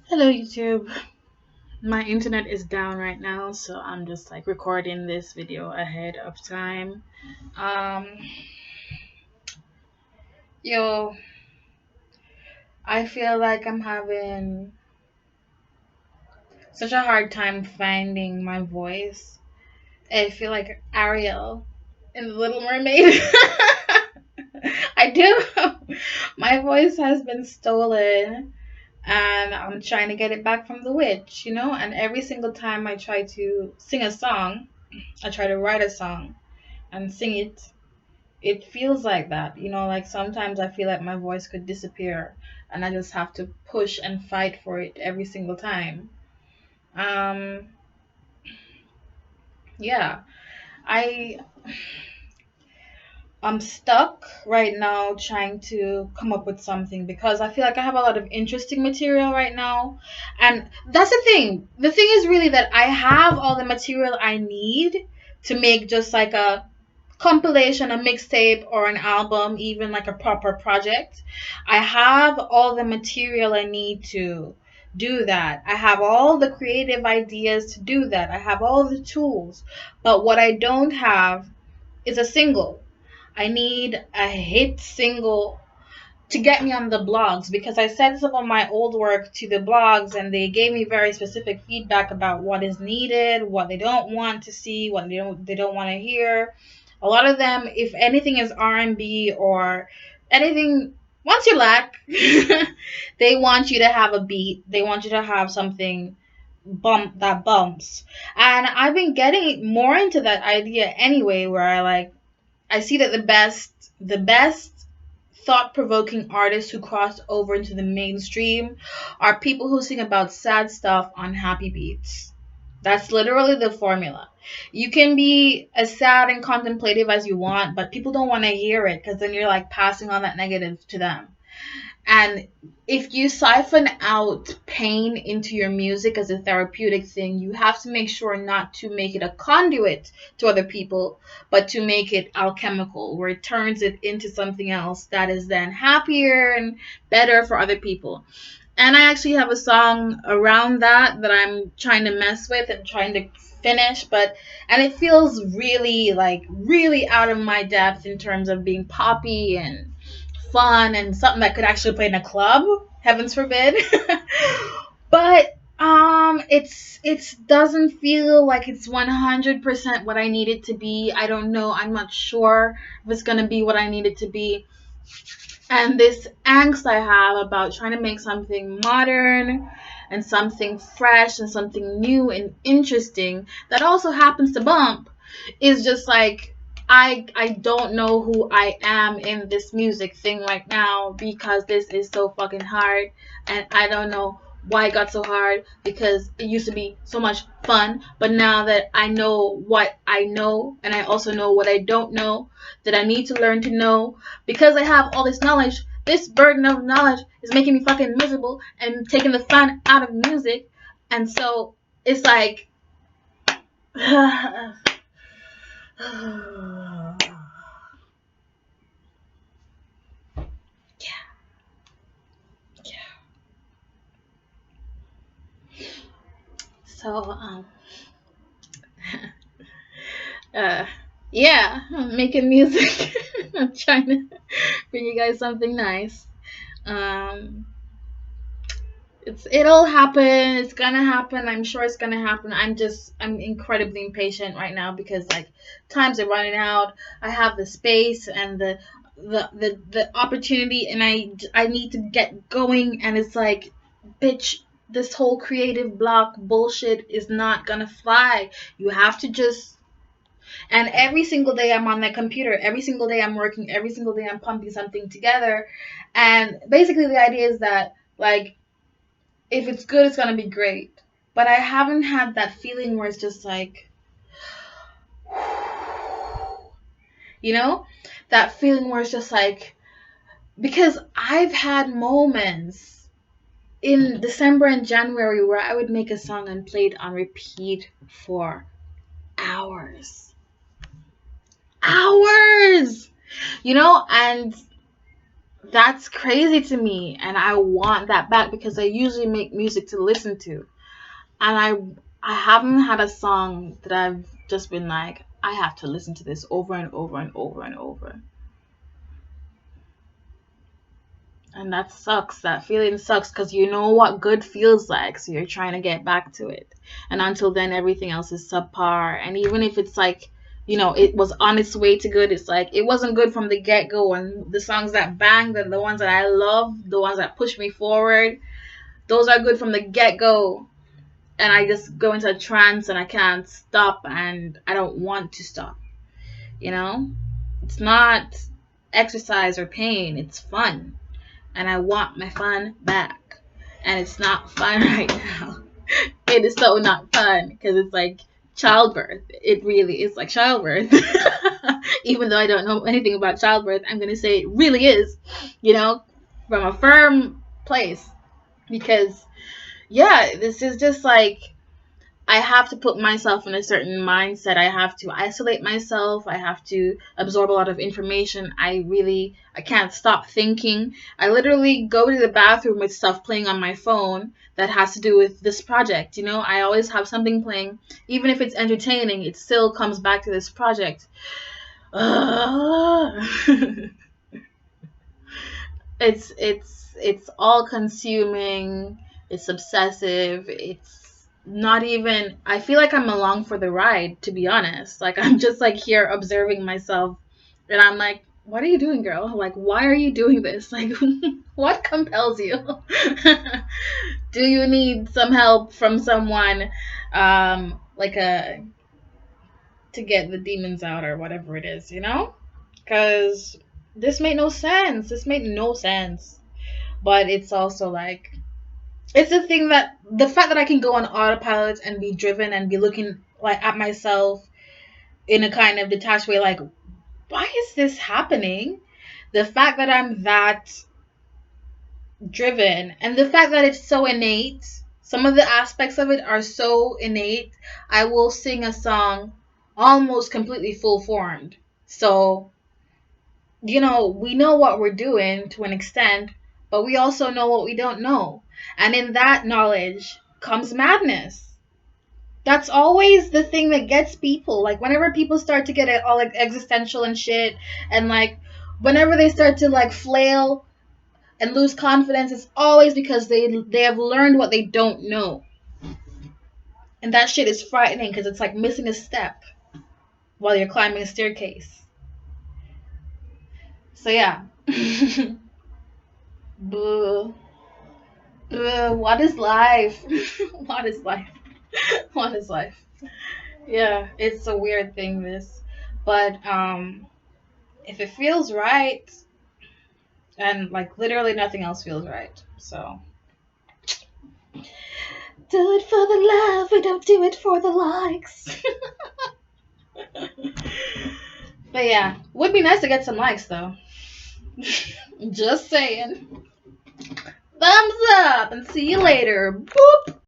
Hello YouTube. My internet is down right now, so I'm just like recording this video ahead of time. Um yo, I feel like I'm having such a hard time finding my voice. I feel like Ariel in The Little Mermaid. I do. My voice has been stolen and I'm trying to get it back from the witch. And every single time I try to sing a song, I try to write a song and sing it, it feels like that. Like sometimes I feel like my voice could disappear and I just have to push and fight for it every single time. Um, yeah, I I'm stuck right now trying to come up with something because I feel like I have a lot of interesting material right now. And that's the thing. The thing is really that I have all the material I need to make just like a compilation, a mixtape, or an album, even like a proper project. I have all the material I need to do that. I have all the creative ideas to do that. I have all the tools. But what I don't have is a single. I need a hit single to get me on the blogs because I sent some of my old work to the blogs and they gave me very specific feedback about what is needed, what they don't want to see, what they don't want to hear. A lot of them, if anything is R&B or anything, once you lack, they want you to have a beat. They want you to have something bump that bumps. And I've been getting more into that idea anyway, where I see that the best thought-provoking artists who cross over into the mainstream are people who sing about sad stuff on happy beats. That's literally the formula. You can be as sad and contemplative as you want, but people don't want to hear it because then you're like passing on that negative to them. And if you siphon out pain into your music as a therapeutic thing, you have to make sure not to make it a conduit to other people, but to make it alchemical, where it turns it into something else that is then happier and better for other people. And I actually have a song around that I'm trying to mess with and trying to finish, and it feels really like really out of my depth in terms of being poppy and fun and something that could actually play in a club. Heavens forbid. But it's doesn't feel like it's 100% what I need it to be. I don't know. I'm not sure if it's gonna be what I need it to be. And this angst I have about trying to make something modern and something fresh and something new and interesting that also happens to bump is just like I don't know who I am in this music thing right now because this is so fucking hard and I don't know why it got so hard because it used to be so much fun, but now that I know what I know and I also know what I don't know that I need to learn to know, because I have all this knowledge, this burden of knowledge is making me fucking miserable and taking the fun out of music. And so it's like yeah. So uh yeah, I'm making music. I'm trying to bring you guys something nice. Um it'll happen. It's gonna happen. I'm sure it's gonna happen. I'm incredibly impatient right now because like times are running out. I have the space and the opportunity, and I need to get going. And it's like, bitch, this whole creative block bullshit is not gonna fly. You have to just. And every single day I'm on that computer. Every single day I'm working. Every single day I'm pumping something together. And basically the idea is that like if it's good, it's gonna be great. But I haven't had that feeling where it's just like, you know, that feeling where it's just like, because I've had moments in December and January where I would make a song and play it on repeat for hours. Hours! And That's crazy to me, and I want that back because I usually make music to listen to, and I haven't had a song that I've just been like, I have to listen to this over and over and over and over. And that sucks. That feeling sucks because you know what good feels like, so you're trying to get back to it. And until then, everything else is subpar. And even if it's like, it was on its way to good, it's like it wasn't good from the get go. And the songs that bang, the ones that I love, the ones that push me forward, those are good from the get go. And I just go into a trance and I can't stop and I don't want to stop. You know? It's not exercise or pain, it's fun. And I want my fun back. And it's not fun right now. It is so not fun because it's like childbirth. It really is like childbirth. Even though I don't know anything about childbirth, I'm going to say it really is, from a firm place. Because, yeah, this is just like I have to put myself in a certain mindset. I have to isolate myself. I have to absorb a lot of information. I can't stop thinking. I literally go to the bathroom with stuff playing on my phone that has to do with this project. I always have something playing. Even if it's entertaining, it still comes back to this project. It's all consuming. It's obsessive. It's not even, I feel like I'm along for the ride, to be honest. Like I'm just like here observing myself and I'm like, what are you doing, girl? Like, why are you doing this? Like, what compels you? Do you need some help from someone, like to get the demons out or whatever it is, Because this made no sense. This made no sense. But it's also like, it's the fact that I can go on autopilot and be driven and be looking like at myself in a kind of detached way, like, why is this happening? The fact that I'm that driven and the fact that it's so innate, some of the aspects of it are so innate. I will sing a song almost completely full formed. So, we know what we're doing to an extent, but we also know what we don't know. And in that knowledge comes madness. That's always the thing that gets people. Like, whenever people start to get it all like existential and shit, and like, whenever they start to like flail and lose confidence, it's always because they have learned what they don't know. And that shit is frightening because it's like missing a step while you're climbing a staircase. So yeah. Boo. What is life? What is life? What is life? Yeah, it's a weird thing, this. But if it feels right, and like literally nothing else feels right. So do it for the love, we don't do it for the likes. But yeah, would be nice to get some likes though. Just saying. Thumbs up and see you later. Boop.